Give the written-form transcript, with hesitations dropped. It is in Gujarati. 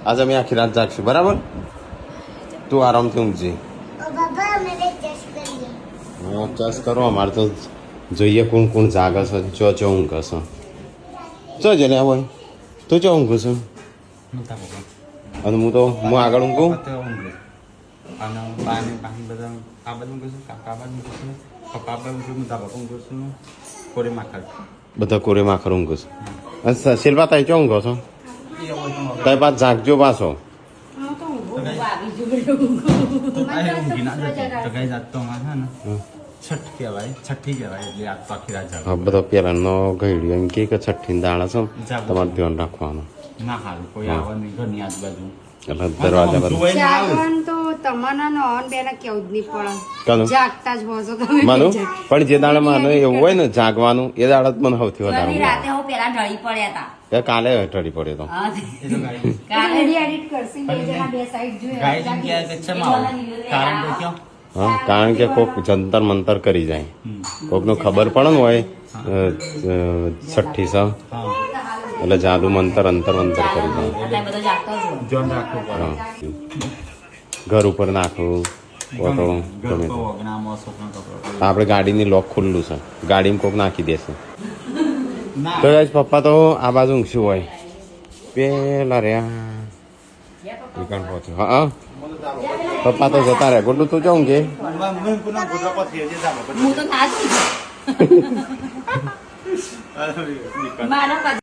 આજે અમે આખી રાત જાગશું બરાબર. તું આરામથી ઊંઘજી. હા ચસ કરો. અમારે તો જોઈએ કોણ કોણ જાગે છે. ચો ઊંઘે છે. ચો જલે હોય તું ચો ઊંઘું છું. અને હું આગળ ઊંઘું. બધા કોરે માખર ઊંઘું છું. અને શિલ્પા તાઈ ચો ઊંઘો છો. તાઈ પાછ જાગજો પાછો. હા બધો પેલાનો ઘડ્યો એમ કે છઠ્ઠી દાણા છે તમારે ધ્યાન રાખવાનું. એટલે દરવાજા માનું પણ જે દાડે મને એવું હોય ને જાગવાનું એ દાડે જ મને સૌથી વધારે કાલે ઢળી પડ્યો તો. હા કારણ કે કોક જંતર મંતર કરી જાય. કોકનું ખબર પડે ને હોય છઠ્ઠી સ એટલે જાદુ મંતર અંતર મંતર કરી જાય. ઘર ઉપર નાખવું ઓટો ગમે આપણે ગાડીની લોક ખુલ્લું છે. ગાડીમાં કોક નાખી દેશે તો પપ્પા તો આ બાજુ ઊંઘશું હોય પેલા રહ્યા પહોંચ્યો. હા પપ્પા તો જતા રહ્યા. ગુડ્ડુ તું જાઉં કે